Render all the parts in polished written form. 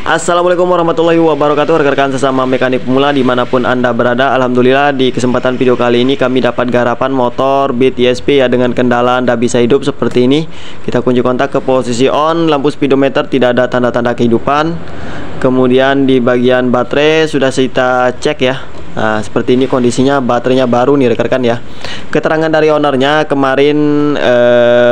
Assalamualaikum warahmatullahi wabarakatuh, rekan-rekan sesama mekanik pemula dimanapun Anda berada. Alhamdulillah di kesempatan video kali ini kami dapat garapan motor Beat ESP ya, dengan kendala Anda bisa hidup seperti ini. Kita kunci kontak ke posisi on, lampu speedometer tidak ada tanda-tanda kehidupan. Kemudian di bagian baterai sudah kita cek ya. Nah, seperti ini kondisinya, baterainya baru nih rekan-rekan ya. Keterangan dari ownernya kemarin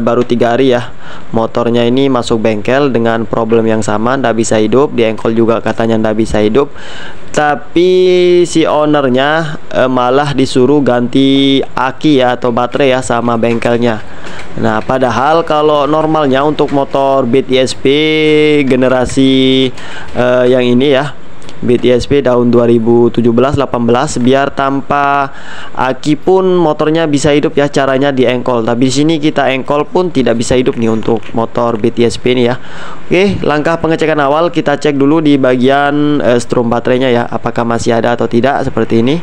baru 3 hari ya, motornya ini masuk bengkel dengan problem yang sama, ndak bisa hidup. Di engkol juga katanya ndak bisa hidup, tapi si ownernya malah disuruh ganti aki ya atau baterai ya sama bengkelnya. Nah, padahal kalau normalnya untuk motor Beat ESP generasi yang ini ya, Beat ESP tahun 2017-18, biar tanpa aki pun motornya bisa hidup ya, caranya di engkol. Tapi di sini kita engkol pun tidak bisa hidup nih untuk motor Beat ESP ini ya. Oke, langkah pengecekan awal kita cek dulu di bagian strum baterainya ya, apakah masih ada atau tidak seperti ini.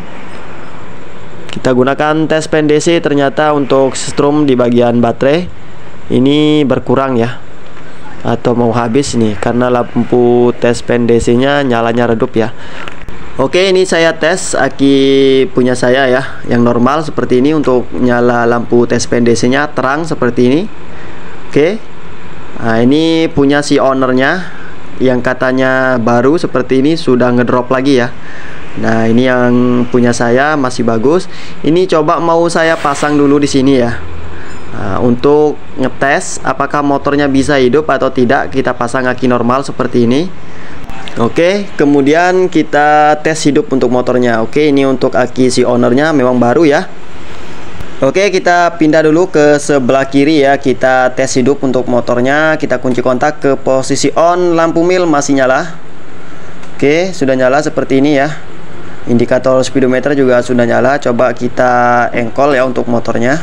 Kita gunakan tes pen DC, ternyata untuk strum di bagian baterai ini berkurang ya, atau mau habis nih karena lampu tes pen DC nya nyalanya redup ya. Oke, ini saya tes aki punya saya ya, yang normal seperti ini. Untuk nyala lampu tes pen DC nya terang seperti ini. Oke, nah ini punya si ownernya yang katanya baru seperti ini sudah ngedrop lagi ya. Nah, ini yang punya saya masih bagus. Ini coba mau saya pasang dulu di sini ya. Nah, untuk ngetes apakah motornya bisa hidup atau tidak, kita pasang aki normal seperti ini. Oke, kemudian kita tes hidup untuk motornya. Oke, ini untuk aki si ownernya memang baru ya. Oke, kita pindah dulu ke sebelah kiri ya. Kita tes hidup untuk motornya. Kita kunci kontak ke posisi on, lampu mil masih nyala. Oke, sudah nyala seperti ini ya. Indikator speedometer juga sudah nyala. Coba kita engkol ya untuk motornya.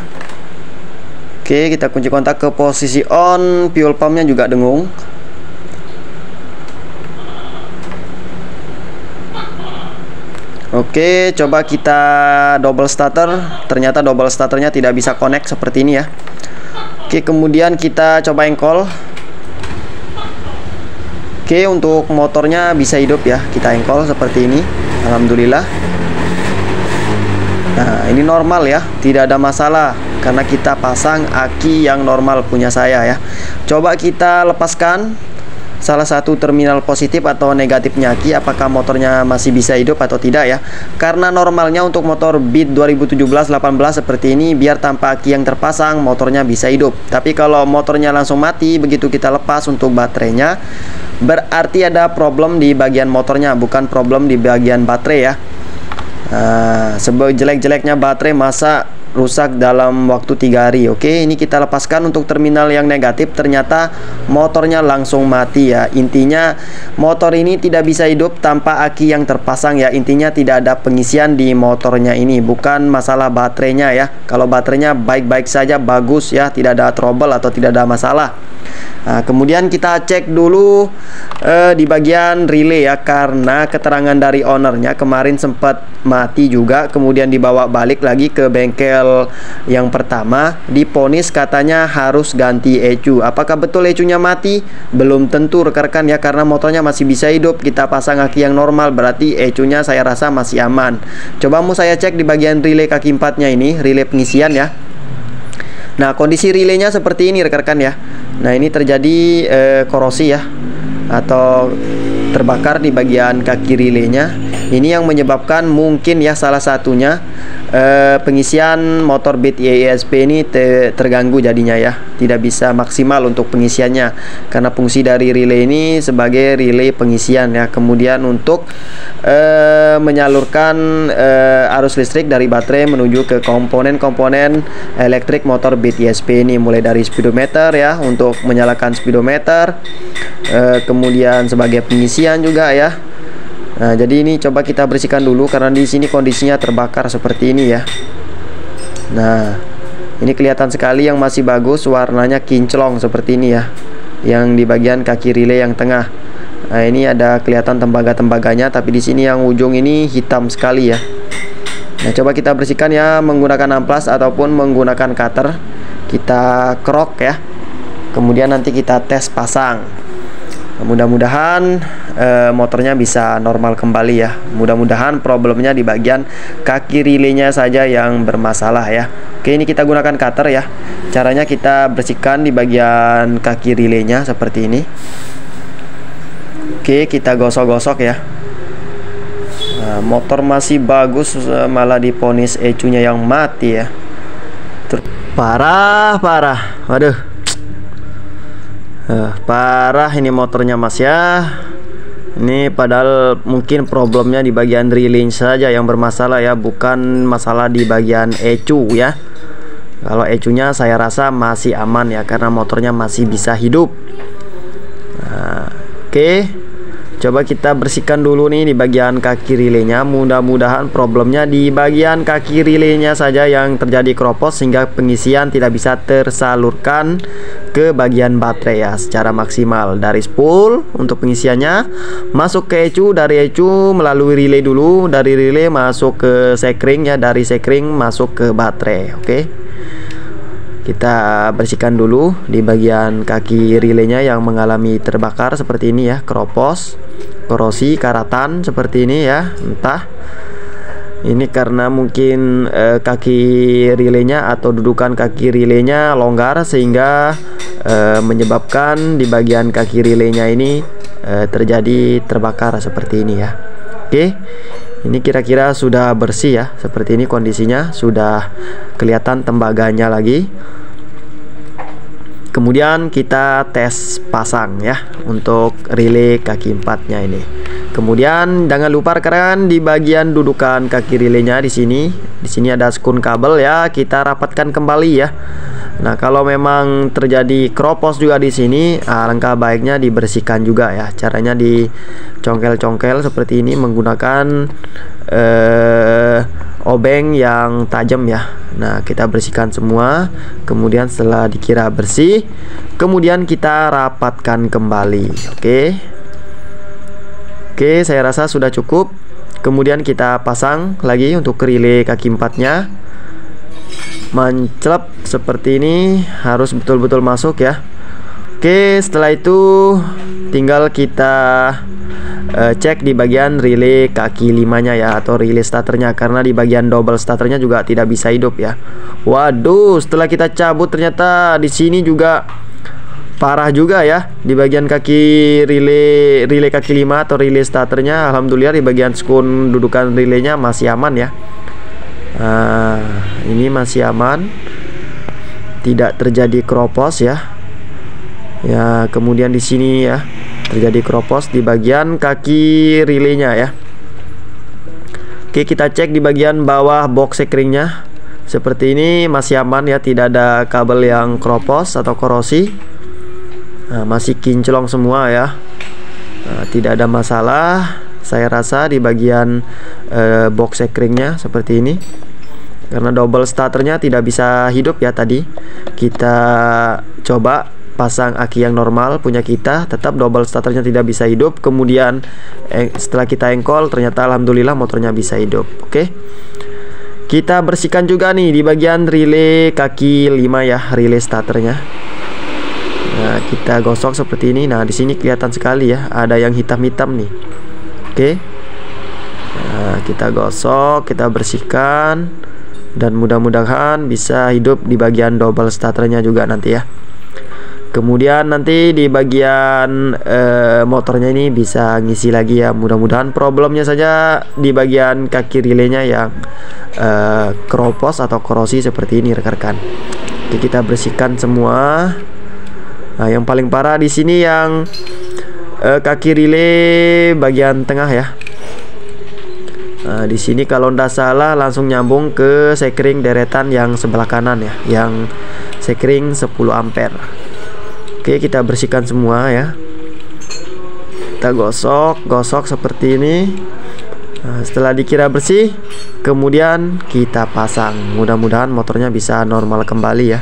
Oke, kita kunci kontak ke posisi on, fuel pumpnya juga dengung. Oke, coba kita double starter. Ternyata double starternya tidak bisa connect seperti ini ya. Oke, kemudian kita coba engkol. Oke, untuk motornya bisa hidup ya, kita engkol seperti ini. Alhamdulillah. Nah, ini normal ya, tidak ada masalah karena kita pasang aki yang normal punya saya ya. Coba kita lepaskan salah satu terminal positif atau negatifnya aki, apakah motornya masih bisa hidup atau tidak ya. Karena normalnya untuk motor Beat 2017-18 seperti ini, biar tanpa aki yang terpasang motornya bisa hidup. Tapi kalau motornya langsung mati begitu kita lepas untuk baterainya, berarti ada problem di bagian motornya, bukan problem di bagian baterai ya. Sejelek-jeleknya baterai masa rusak dalam waktu 3 hari. Oke, ini kita lepaskan untuk terminal yang negatif. Ternyata motornya langsung mati ya. Intinya motor ini tidak bisa hidup tanpa aki yang terpasang ya. Intinya tidak ada pengisian di motornya ini, bukan masalah baterainya ya. Kalau baterainya baik-baik saja, bagus ya, tidak ada trouble atau tidak ada masalah. Nah, kemudian kita cek dulu di bagian relay ya, karena keterangan dari ownernya kemarin sempat mati juga, kemudian dibawa balik lagi ke bengkel yang pertama, diponis katanya harus ganti ECU. Apakah betul ECU-nya mati? Belum tentu rekan-rekan ya, karena motornya masih bisa hidup. Kita pasang aki yang normal, berarti ECU-nya saya rasa masih aman. Coba mau saya cek di bagian relay kaki 4-nya ini, relay pengisian ya. Nah, kondisi relaynya seperti ini rekan-rekan ya. Nah, ini terjadi korosi ya, atau terbakar di bagian kaki relaynya. Ini yang menyebabkan mungkin ya, salah satunya pengisian motor Beat ESP ini terganggu jadinya ya, tidak bisa maksimal untuk pengisiannya, karena fungsi dari relay ini sebagai relay pengisian ya. Kemudian untuk menyalurkan arus listrik dari baterai menuju ke komponen-komponen elektrik motor Beat ESP ini, mulai dari speedometer ya, untuk menyalakan speedometer, kemudian sebagai pengisian juga ya. Nah, jadi ini coba kita bersihkan dulu karena di sini kondisinya terbakar seperti ini ya. Nah, ini kelihatan sekali yang masih bagus warnanya kinclong seperti ini ya, yang di bagian kaki relay yang tengah. Nah, ini ada kelihatan tembaga-tembaganya, tapi di sini yang ujung ini hitam sekali ya. Nah, coba kita bersihkan ya menggunakan amplas ataupun menggunakan cutter. Kita krok ya. Kemudian nanti kita tes pasang. Mudah-mudahan motornya bisa normal kembali ya. Mudah-mudahan problemnya di bagian kaki relaynya saja yang bermasalah ya. Oke, ini kita gunakan cutter ya. Caranya kita bersihkan di bagian kaki relaynya seperti ini. Oke, kita gosok-gosok ya. Nah, motor masih bagus, malah diponis ecunya yang mati ya. Parah. Waduh, parah ini motornya mas ya. Ini padahal mungkin problemnya di bagian drilling saja yang bermasalah ya, bukan masalah di bagian ecu ya. Kalau ecunya saya rasa masih aman ya, karena motornya masih bisa hidup. Nah, oke. Coba kita bersihkan dulu nih di bagian kaki relaynya. Mudah-mudahan problemnya di bagian kaki relaynya saja yang terjadi keropos, sehingga pengisian tidak bisa tersalurkan ke bagian baterai ya secara maksimal. Dari spool untuk pengisiannya masuk ke ecu, dari ecu melalui relay dulu, dari relay masuk ke sekring ya, dari sekring masuk ke baterai. Oke. Kita bersihkan dulu di bagian kaki relaynya yang mengalami terbakar seperti ini ya, keropos, korosi, karatan seperti ini ya. Entah ini karena mungkin kaki relaynya atau dudukan kaki relaynya longgar, sehingga menyebabkan di bagian kaki relaynya ini terjadi terbakar seperti ini ya. Oke, ini kira-kira sudah bersih ya, seperti ini kondisinya, sudah kelihatan tembaganya lagi. Kemudian kita tes pasang ya untuk relay kaki 4-nya ini. Kemudian jangan lupa rekan di bagian dudukan kaki relaynya di sini. Di sini ada skun kabel ya, kita rapatkan kembali ya. Nah, kalau memang terjadi keropos juga di sini, alangkah baiknya dibersihkan juga ya. Caranya dicongkel-congkel seperti ini menggunakan obeng yang tajam ya. Nah, kita bersihkan semua. Kemudian setelah dikira bersih, kemudian kita rapatkan kembali. Oke, saya rasa sudah cukup. Kemudian kita pasang lagi untuk relay kaki 4-nya. Mencelep seperti ini, harus betul-betul masuk ya. Oke, setelah itu tinggal kita cek di bagian relay kaki 5-nya ya, atau relay starternya, karena di bagian double starternya juga tidak bisa hidup ya. Waduh, setelah kita cabut ternyata di sini juga parah juga ya, di bagian kaki relay kaki 5 atau relay starternya. Alhamdulillah di bagian skun dudukan relaynya masih aman ya. Ini masih aman, tidak terjadi keropos ya. Ya, kemudian di sini ya terjadi keropos di bagian kaki relaynya ya. Oke, kita cek di bagian bawah box sekringnya. Seperti ini masih aman ya, tidak ada kabel yang keropos atau korosi. Masih kinclong semua ya. Tidak ada masalah saya rasa di bagian box sekringnya seperti ini. Karena double starternya tidak bisa hidup ya tadi. Kita coba pasang aki yang normal punya kita, tetap double starternya tidak bisa hidup. Kemudian setelah kita engkol, ternyata alhamdulillah motornya bisa hidup. Oke, kita bersihkan juga nih di bagian relay kaki 5 ya, relay starternya. Nah, kita gosok seperti ini. Nah, di sini kelihatan sekali ya, ada yang hitam-hitam nih. Oke, nah, kita gosok, kita bersihkan, dan mudah-mudahan bisa hidup di bagian double starternya juga nanti ya. Kemudian nanti di bagian motornya ini bisa ngisi lagi ya. Mudah-mudahan problemnya saja di bagian kaki relaynya yang keropos atau korosi seperti ini rekan-rekan. Oke, kita bersihkan semua. Nah, yang paling parah di sini yang kaki relay bagian tengah ya. Nah, di sini kalau ndak salah langsung nyambung ke sekring deretan yang sebelah kanan ya, yang sekring 10 ampere. Oke, kita bersihkan semua ya. Kita gosok seperti ini. Nah, setelah dikira bersih, kemudian kita pasang. Mudah-mudahan motornya bisa normal kembali ya.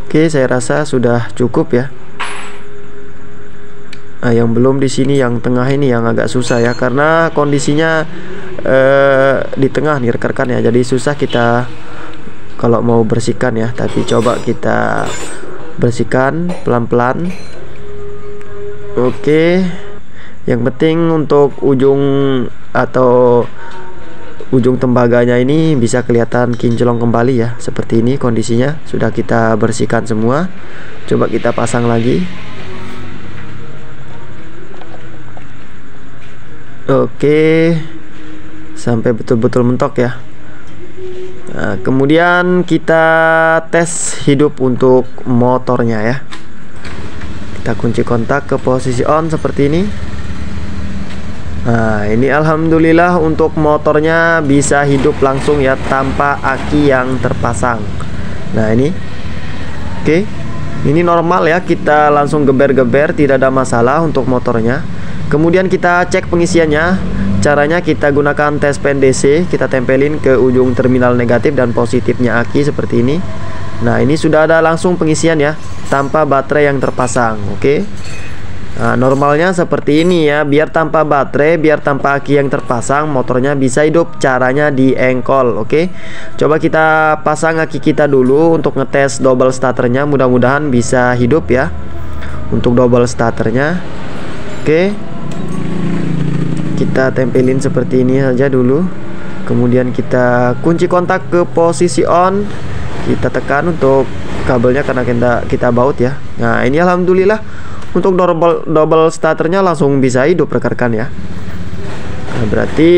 Oke, saya rasa sudah cukup ya. Nah, yang belum di sini yang tengah ini yang agak susah ya, karena kondisinya di tengah nih rekan-rekan ya, jadi susah kita kalau mau bersihkan ya, tapi coba kita bersihkan pelan-pelan. Oke, yang penting untuk ujung atau ujung tembaganya ini bisa kelihatan kinclong kembali ya. Seperti ini kondisinya, sudah kita bersihkan semua. Coba kita pasang lagi. Oke, sampai betul-betul mentok ya. Nah, kemudian kita tes hidup untuk motornya ya. Kita kunci kontak ke posisi on seperti ini. Nah, ini alhamdulillah untuk motornya bisa hidup langsung ya, tanpa aki yang terpasang. Nah ini, oke, ini normal ya, kita langsung geber-geber, tidak ada masalah untuk motornya. Kemudian kita cek pengisiannya. Caranya kita gunakan tes pen DC, kita tempelin ke ujung terminal negatif dan positifnya aki seperti ini. Nah ini sudah ada langsung pengisian ya, tanpa baterai yang terpasang. Oke. Nah, normalnya seperti ini ya, biar tanpa baterai, biar tanpa aki yang terpasang, motornya bisa hidup. Caranya di engkol. Oke, coba kita pasang aki kita dulu untuk ngetes double starternya, mudah-mudahan bisa hidup ya untuk double starternya. Oke, kita tempelin seperti ini saja dulu. Kemudian kita kunci kontak ke posisi on. Kita tekan untuk kabelnya karena kita baut ya. Nah ini alhamdulillah untuk double starternya langsung bisa hidup rekan-rekan ya. Nah, berarti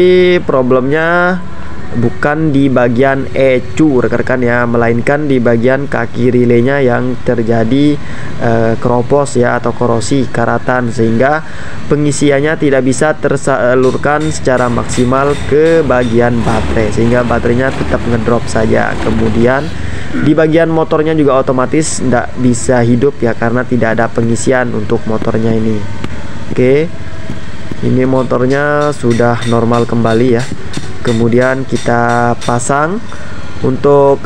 problemnya bukan di bagian ECU rekan-rekan ya, melainkan di bagian kaki relaynya yang terjadi keropos ya, atau korosi karatan, sehingga pengisiannya tidak bisa tersalurkan secara maksimal ke bagian baterai, sehingga baterainya tetap ngedrop saja. Kemudian di bagian motornya juga otomatis tidak bisa hidup ya, karena tidak ada pengisian untuk motornya ini. Oke, ini motornya sudah normal kembali ya. Kemudian kita pasang untuk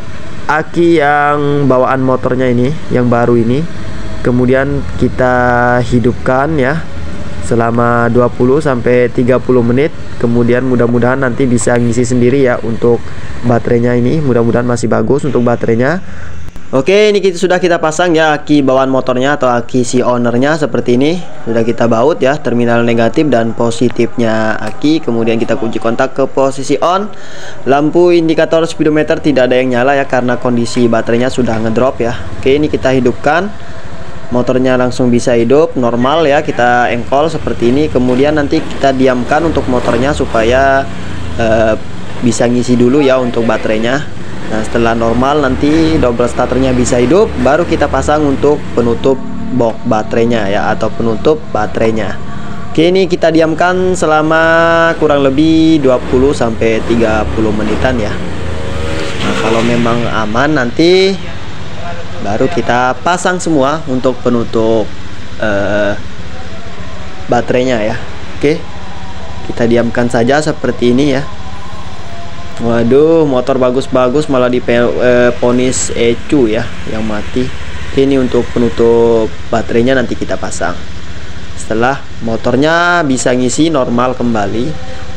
aki yang bawaan motornya ini, yang baru ini. Kemudian kita hidupkan ya selama 20-30 menit. Kemudian mudah-mudahan nanti bisa ngisi sendiri ya untuk baterainya ini. Mudah-mudahan masih bagus untuk baterainya. Oke, ini sudah kita pasang ya aki bawaan motornya atau aki si ownernya seperti ini. Sudah kita baut ya terminal negatif dan positifnya aki. Kemudian kita kunci kontak ke posisi on. Lampu indikator speedometer tidak ada yang nyala ya, karena kondisi baterainya sudah ngedrop ya. Oke, ini kita hidupkan. Motornya langsung bisa hidup normal ya, kita engkol seperti ini. Kemudian nanti kita diamkan untuk motornya supaya bisa ngisi dulu ya untuk baterainya. Nah setelah normal nanti double starternya bisa hidup, baru kita pasang untuk penutup box baterainya ya, atau penutup baterainya. Oke, ini kita diamkan selama kurang lebih 20-30 menitan ya. Nah kalau memang aman nanti baru kita pasang semua untuk penutup baterainya ya. Oke, kita diamkan saja seperti ini ya. Waduh, motor bagus-bagus malah diponis ECU ya yang mati. Ini untuk penutup baterainya nanti kita pasang setelah motornya bisa ngisi normal kembali.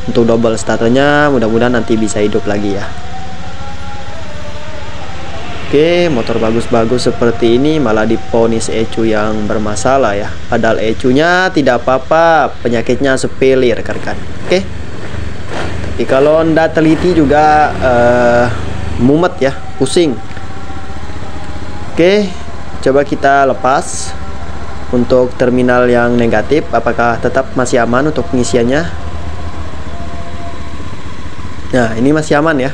Untuk double starternya mudah-mudahan nanti bisa hidup lagi ya. Oke, motor bagus-bagus seperti ini malah diponis ECU yang bermasalah ya. Padahal ECU-nya tidak apa-apa, penyakitnya sepele rekan-rekan. Oke, tapi kalau anda teliti juga mumet ya, pusing. Oke, coba kita lepas untuk terminal yang negatif. Apakah tetap masih aman untuk pengisiannya? Nah ini masih aman ya.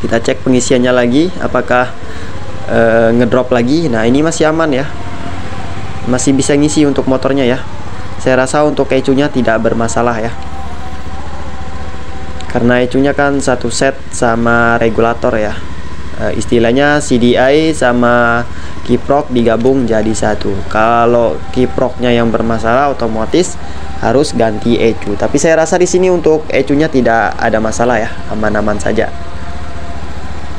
Kita cek pengisiannya lagi, apakah ngedrop lagi. Nah ini masih aman ya, masih bisa ngisi untuk motornya ya. Saya rasa untuk ECU-nya tidak bermasalah ya, karena ECU-nya kan satu set sama regulator ya. Istilahnya CDI sama kiprok digabung jadi satu. Kalau kiproknya yang bermasalah otomatis harus ganti ECU. Tapi saya rasa di sini untuk ECU-nya tidak ada masalah ya, aman-aman saja.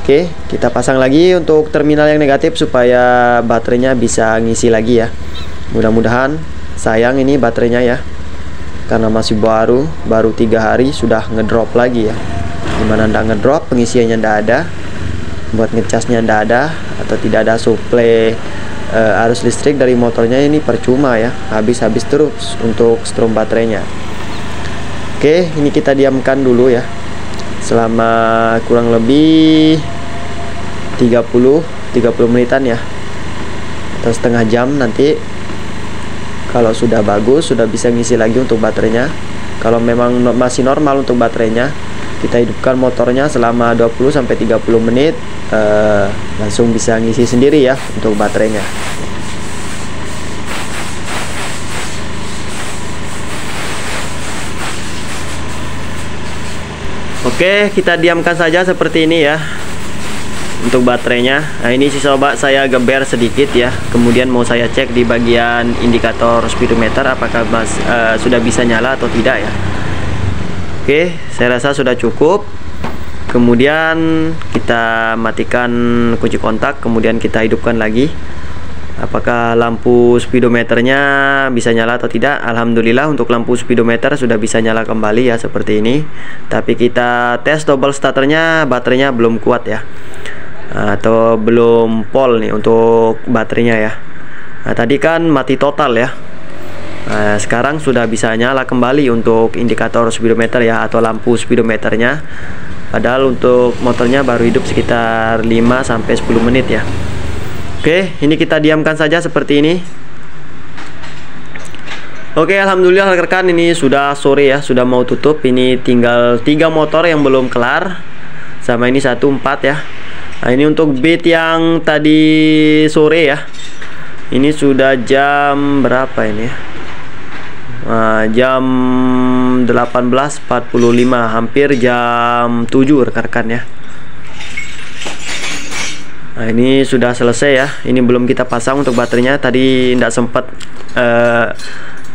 Oke, kita pasang lagi untuk terminal yang negatif supaya baterainya bisa ngisi lagi ya. Mudah-mudahan. Sayang ini baterainya ya, karena masih baru 3 hari sudah ngedrop lagi ya. dimana ndak ngedrop, pengisiannya ndak ada, buat ngecasnya ndak ada, atau tidak ada suplai arus listrik dari motornya, ini percuma ya, habis-habis terus untuk strom baterainya. Oke, ini kita diamkan dulu ya selama kurang lebih 30 menitan ya, atau setengah jam. Nanti kalau sudah bagus, sudah bisa ngisi lagi untuk baterainya. Kalau memang masih normal untuk baterainya, kita hidupkan motornya selama 20-30 menit, langsung bisa ngisi sendiri ya untuk baterainya. Oke, kita diamkan saja seperti ini ya untuk baterainya. Nah, ini sih sobat, saya geber sedikit ya, kemudian mau saya cek di bagian indikator speedometer apakah sudah bisa nyala atau tidak ya. Oke, saya rasa sudah cukup. Kemudian kita matikan kunci kontak, kemudian kita hidupkan lagi. Apakah lampu speedometernya bisa nyala atau tidak? Alhamdulillah untuk lampu speedometer sudah bisa nyala kembali ya, seperti ini. Tapi kita tes double starternya, baterainya belum kuat ya, atau belum pol nih untuk baterainya ya. Nah, tadi kan mati total ya. Nah, sekarang sudah bisa nyala kembali untuk indikator speedometer ya, atau lampu speedometernya. Padahal untuk motornya baru hidup sekitar 5-10 menit ya. Oke, ini kita diamkan saja seperti ini. Oke, alhamdulillah rekan-rekan, ini sudah sore ya, sudah mau tutup. Ini tinggal 3 motor yang belum kelar, sama ini 1 4 ya. Nah, ini untuk beat yang tadi sore ya. Ini sudah jam berapa ini ya? Jam 18.45, hampir jam 7 rekan-rekan ya. Nah, ini sudah selesai ya. Ini belum kita pasang untuk baterainya, tadi tidak sempat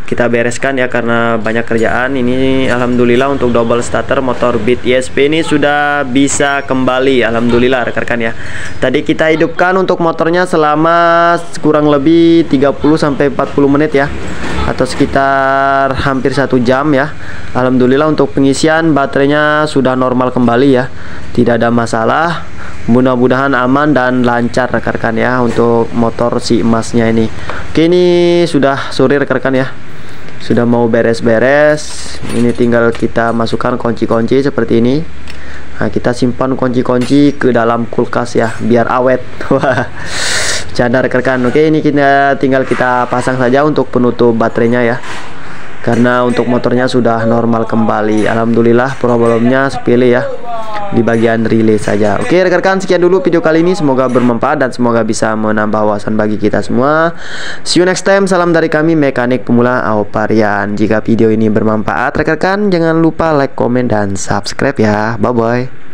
kita bereskan ya karena banyak kerjaan. Ini alhamdulillah untuk double starter motor Beat ESP ini sudah bisa kembali, alhamdulillah rekan-rekan ya. Tadi kita hidupkan untuk motornya selama kurang lebih 30-40 menit ya, atau sekitar hampir 1 jam ya. Alhamdulillah untuk pengisian baterainya sudah normal kembali ya, tidak ada masalah. Mudah-mudahan aman dan lancar rekan-rekan ya untuk motor si emasnya ini. Oke, ini sudah sore rekan-rekan ya, sudah mau beres-beres. Ini tinggal kita masukkan kunci-kunci seperti ini. Nah, kita simpan kunci-kunci ke dalam kulkas ya, biar awet. Wah, canda rekan-rekan. Oke, ini tinggal kita pasang saja untuk penutup baterainya ya, karena untuk motornya sudah normal kembali. Alhamdulillah, problemnya sepele ya, di bagian relay saja. Oke rekan-rekan, sekian dulu video kali ini, semoga bermanfaat dan semoga bisa menambah wawasan bagi kita semua. See you next time, salam dari kami mekanik pemula Aoparian. Jika video ini bermanfaat rekan-rekan, jangan lupa like, komen, dan subscribe ya. Bye bye.